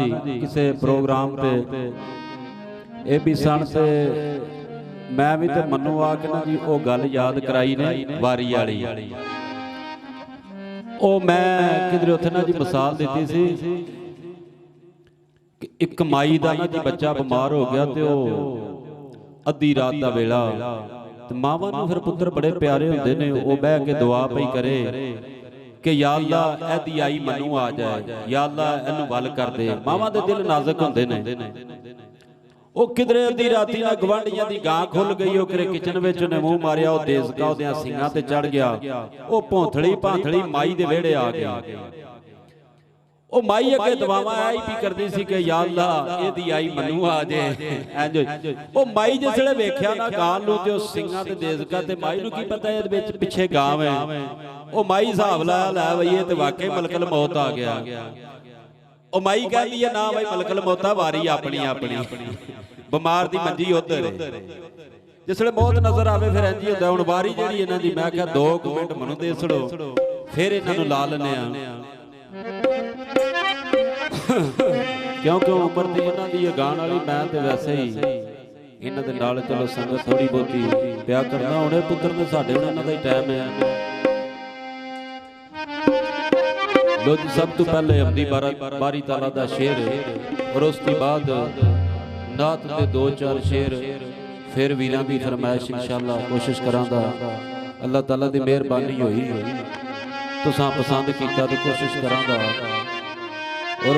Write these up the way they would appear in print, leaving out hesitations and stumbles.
जी किसी प्रोग्राम पे ये भी सन ते मैं भी ते मनु आके ना जी वो गल याद कराई ने वारी वाली ओ मैं किधरे उत्थे ना जी मिसाल दी सी कि एक माई दा ना जी बच्चा बीमार हो गया ते ओ अद्धी रात दा वेला ते मावां नूं फिर पुत्तर बड़े प्यारे हुंदे ने ओ बह के दुआ पई करे कि या अल्लाह एदी आई मनु आ जाए या अल्लाह इनू वल कर दे। मावां दे दिल नाजुक हुंदे ने ओ किधरे अद्धी राती ना गवांढियां दी गां खुल गई ओ करे किचन विच ने मूंह मारिया ओ देसका ओदियां सींगां ते चढ़ गया ओ भौंथड़ी भांथड़ी माई दे विहड़े आ गई ओ माई अगे दुआवां आई भी करदी सी कि या अल्लाह एदी आई मनु आ जाए इंज ओ माई जिसले वेख्या ना गां नूं ते ओ सींगां ते देसका ते माई नूं की पता इहदे विच पिछे गां है ओ माई हिसाब लाया लै बई ये तो वाकई मलकल मौत आ गया ओ माई कहती है ना भाई मलकल मौता वारी अपनी अपनी बीमार दी मंजी उधर जिसले मौत नजर आवे फिर इंज ही हुंदा हुण वारी जिहड़ी इन्हां दी मैं कहा 2 मिनट मनु दे छड़ो फिर इन्हां नूं ला लैने आ क्योंकि उम्र दी इन्हां दी गाण वाली मैं ते वैसे ही इन्हां दे नाल चलो संगत थोड़ी बहुती प्या करना हुणे पुत्तर ने साडे हुण इन्हां दा ही टाइम है। लो जी सब तो पहले अपनी बारी ताला दा शेर और उसके बाद नात दे 2-4 शेर फिर वीरां दी फरमाइश इंशाअल्लाह कोशिश करांगा अल्लाह ताला दी मेहरबानी होई तुसां पसंद कीता तो कोशिश करांगा और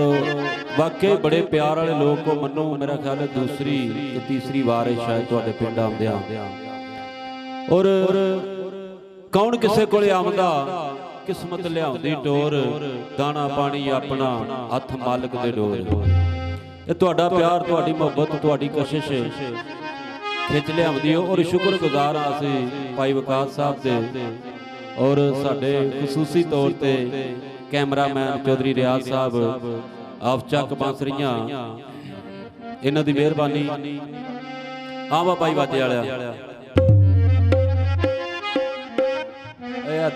वाकई बड़े प्यार वाले लोग को मनो मेरा ख्याल है दूसरी कि तीसरी बार है शायद तुहाडे पिंड आउंदियां और कौन किसे कोले आउंदा किस्मत लियाउंदी टोर दाना पानी अपना हथ मालिक दे डोर ये तुहाडा प्यार तुहाडी मुहब्बत तुहाडी कशिश खिच लियाउंदी और शुक्रगुजार हां असीं भाई विकास साहब दे और साडे खसूसी तौर ते कैमरामैन चौधरी रियाज साहब आफचक बांसरियां इन्हां दी मेहरबानी आवा भाई वाजे वालिया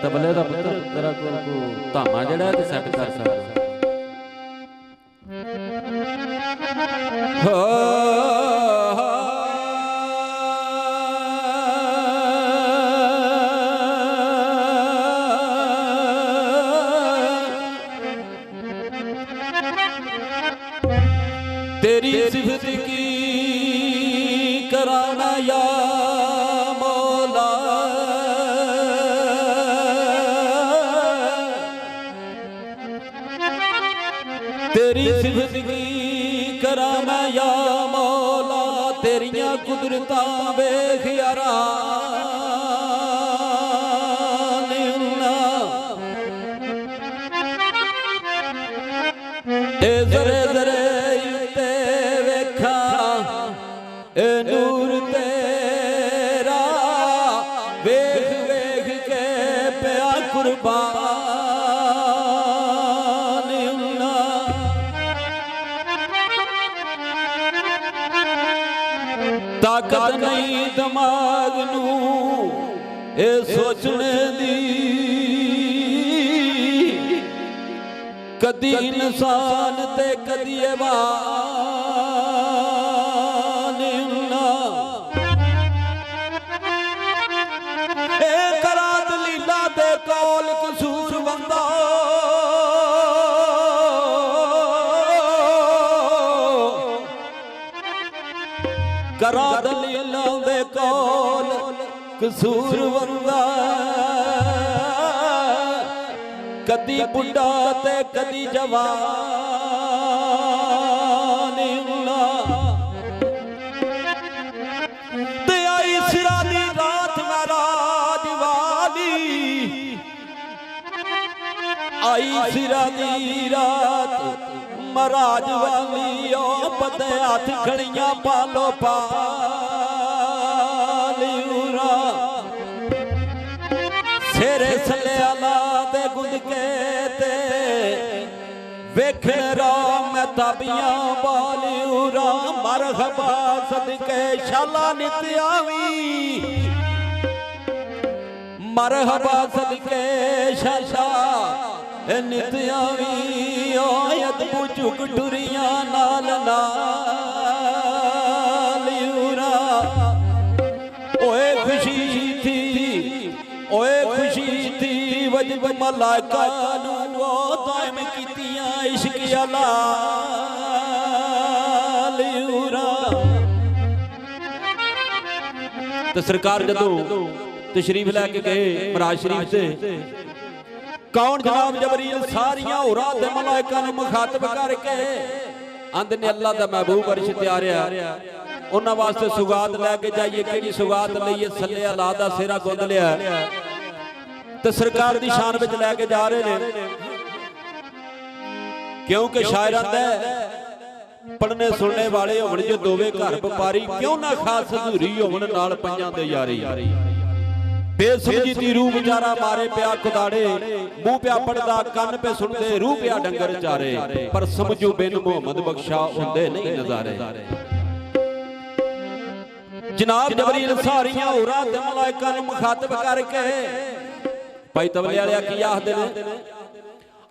तबले का पुत्र तेरा को धामा जड़ा है सैट कर सकता तेरी सिफत की कराना या तेरी सिफत की करा मैं या मौला तेरियां कुदरतां वेख यारा ए जरे जरे ते वेखा ए नूर तेरा वेख वेख के पिया कुर्बान ताकत नहीं दिमाग नू ए सोचने दी कदी इंसान ते कदी ए करा दलीला दे कौल कसूर बंदा करा दलीलां दे कौल कसूर बंदा कदी बुढ़ा ते कदी जवान ते आई सिरानी रात महराज वाली आई सिरानी रात महाराज वाली ओ पते हाथ खड़ियां पालो पालियूरा सेरे सले आला दे गुंद के ते वेखण राम ताबियां बालियूरा मरहबा सदके शाला नित आवी मरहबा सदके शाला नित आवी आयत पुचुक टुरिया नाल नाल उरा ओए खुशी थी ओए खुशी थी वजब मलाइका नू वो दायम कीतियां इश्क हलाल उरा। तो सरकार जदों तशरीफ लैके गए मराज शरीफ से कौन जनाब जबरील सारियां होरां ते मलाइका नूं मुखातब करके आंदे ने अल्लाह दा महबूब अर्श ते आ रहा उन्हां वास्ते सुगात लैके जाइए किहड़ी सुगात लईए सल्ले अला दा सेरा गुंद लिया ते सरकार दी शान विच लैके जा रहे ने क्योंकि शायरां दा पढ़ने सुनने वाले होवन जो दोवे घर व्यापारी क्यों ना खास हजूरी होवन नाल पईयां दे यारी बेसमझी दी रूह बेचारा मारे पिया खुदाड़े मुंह पिया पढ़दा कन पे सुनदे रूह पिया डंगर चारे पर समझू बिन मोहम्मद बख्शा हुंदे नहीं नजारे। जनाब जबरील सारियां होरां ते मलाइका नूं मुखातब करके भाई तबले वाले की आखदे ने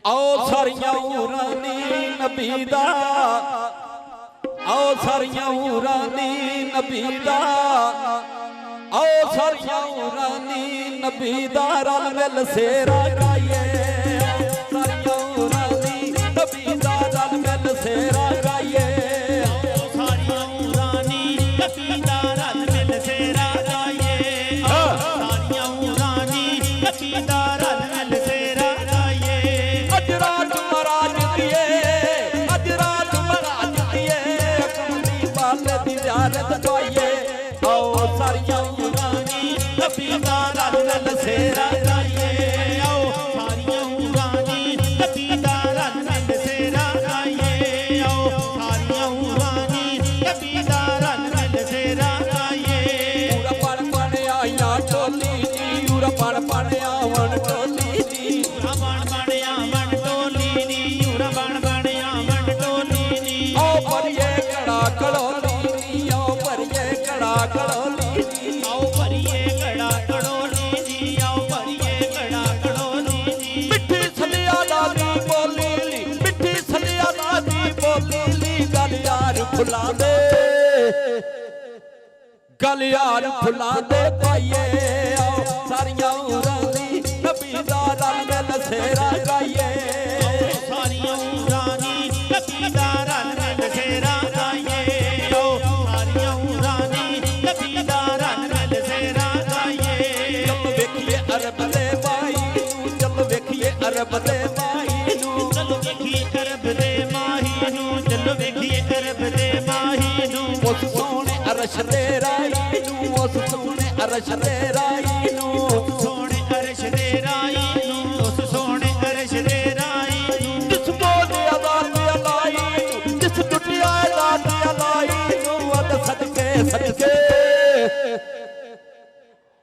आओ सारियां होरां दी नबी दा आओ सारियां होरां दी नबी दा आओ सारियां रानी नबी दा रल मिल सेरा गाइए सारियां रानी नबी दा रल मिल सेरा गाइए सारियां रानी नबी दा रल मिल सेरा गाइए सारियां रानी नबी दा रल मिल सेरा गाइए। अज रात महाराज दिए अज रात महाराज दिए कमली वाले दी ज़ियारत पाइए आओ सारियां नबी दा रल मिल सेरा गाइए आओ सारियां रानी नबी दा रल मिल सेरा गाइए आओ सारियां रानी नबी दा रल मिल सेरा गाइए। पूरा पण आया टोली जी पूरा पण आवन टोली जी पूरा बण आवन टोली नी पूरा बण आवन टोली नी आओ भरिए कड़ा कड़ोली नी आओ भरिए कड़ा कड़ोली आओ भरिए कड़ा कड़ोली जी आओ भरिए कड़ा कड़ोली जी। मिठी सलिया दी बोली ली मिठी सलिया दी बोली ली गल यार फुला दे पाइए आओ सारियां रानी नबी दा रल मिल सेरा गाइए सारियां रानी नबी दा रल मिल सेरा गाइए आओ सारियां रानी नबी दा रल मिल सेरा गाइए। चल वेखिए अरब दे माई नूं चल वेखिए अरब दे माई नूं चलो वेखिए अरब दे माही नूं चलो वेखिए अरब दे माही नूं उस सोहणे अरश दे राई नूं उस सोहणे अरश दे राई नूं सोहणे अरश दे राई नूं उस सोहणे अरश दे राई नूं जिस बोले आजाद अलाई नूं जिस दुनिया आजाद अलाई नूं अद सदके सदके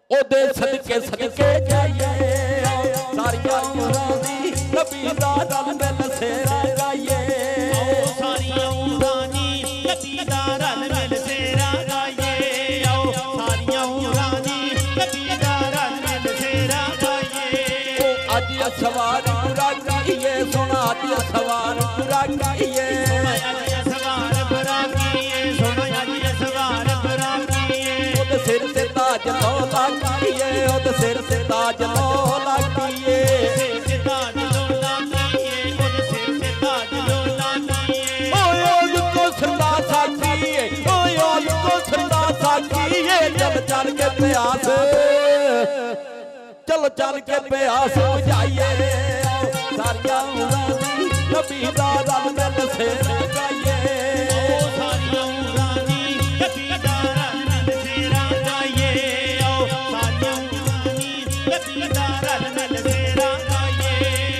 ओदे सदके सदके जाइए सारियां रानी नबी दा रल मिल सेरा गाइए आओ सारियां रानी नबी दा रल मिल सेरा गाइए आओ सारियां रानी नबी दा रल मिल सेरा गाइए। अज सवार पूरा गाइए सोना अज सवार पूरा गाइए अज सवार बुरा कीए सुनो अज सवार बुरा कीए ओदे सिर ते ताज लो लागिए ओदे सिर ते ताज लो लागिए सिर ते ताज लो लागिए ओदे सिर ते ताज लो लागिए ओए ओल को सरदा साकिए ओए ओल को सरदा साकिए चल चल के प्यास बुझाइए सारियां रानी नबी दा रल मिल सेरा गाइए सारियां रानी नबी दा रल मिल सेरा गाइए आओ सारियां रानी नबी दा रल मिल सेरा गाइए।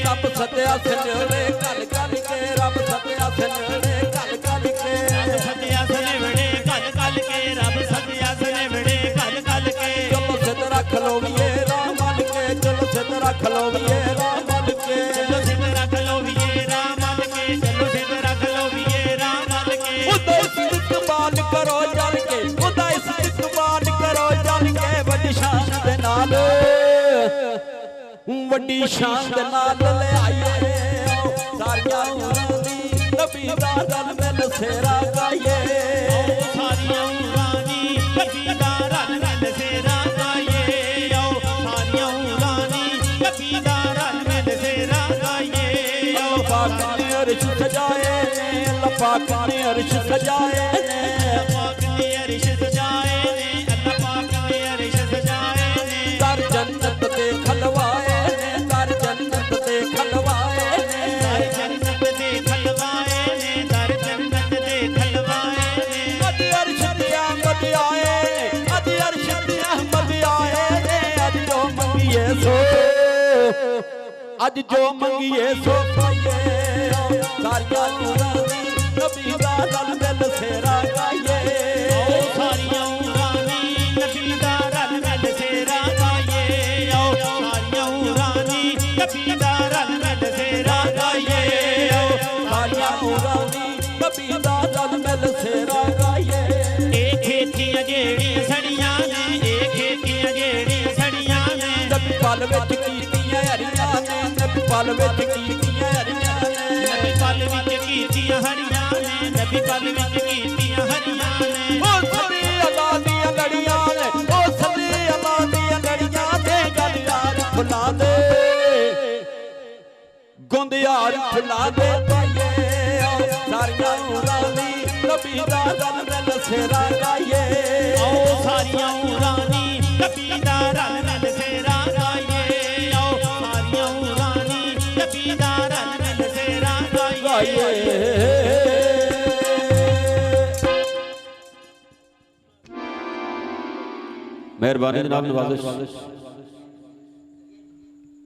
रब सत्या सजणे गल गल के रब सत्या सजणे गल गल के रब सत्या सनेवड़े गल गल के रब सत्या सनेवड़े गल गल के चलो सिद्ध रख लो विए राम मन के चलो सिद्ध रख लो विए राम मन के चलो सिद्ध रख लो विए राम मन के चलो सिद्ध रख लो विए राम मन के उदा इस्तकबाल करो जल के उदा इस्तकबाल करो जल के बड़ी शान दे नाल वड्डी शान दे नाल ले आइए सारियां उम्रां दी नबी दा रल मिल सेरा गाइए सारियां उम्रां दी नबी दा रल मिल सेरा गाइए सारियां उम्रां दी नबी दा रल मिल सेरा गाइए पाक ने अर्श सजाए अल्लाह पाक ने अर्श सजाए पाक ने अर्श सजाए ने अल्लाह पाक ने अर्श सजाए ने दर जन्नत दे खलवाए ने दर जन्नत दे खलवाए ने दर जन्नत दे खलवाए ने दर जन्नत दे खलवाए ने अज अर्श ते अहमद आए अज अर्श ते अहमद आए ने अज जो मंगिए सो अज जो मंगिए सो पाइए सारियां उम्रां दी नबी दा रल मिल सेरा गाइए सारियां उम्रां दी नबी दा रल मिल सेरा गाइए सारियां उम्रां दी नबी दा रल मिल सेरा गाइए सारियां उम्रां दी नबी दा रल मिल सेरा गाइए ਇਹ ਖੇਤੀਆਂ ਜਿਹੜੀਆਂ ਸੜੀਆਂ ਨੇ ਇਹ ਖੇਤੀਆਂ ਜਿਹੜੀਆਂ ਸੜੀਆਂ ਨੇ नबी पल विच कीतियां हरियां ने नबी पल विच कीतियां हरियां ने ਨਬੀ ਪਲ ਵਿੱਚ ਕੀਤੀਆਂ ਹਰੀਆਂ ਨੇ ਨਬੀ ਪਲ ਵਿੱਚ ਕੀਤੀਆਂ ਹਰੀਆਂ ਨੇ ओ सभी अल्लाह दियां लड़ियां ने ओ सभी अल्लाह दियां लड़ियां ते गल यार फुला दे गुंद यार फुला दे पाइए सारियां उम्रां दी नबी दा रल मिल सेरा गाइए आओ सारियां उम्रां दी नबी दा रल मिल सेरा गाइए आओ सारियां उम्रां दी नबी दा रल मिल सेरा गाइए मेहरबानी जनाब नवाजिश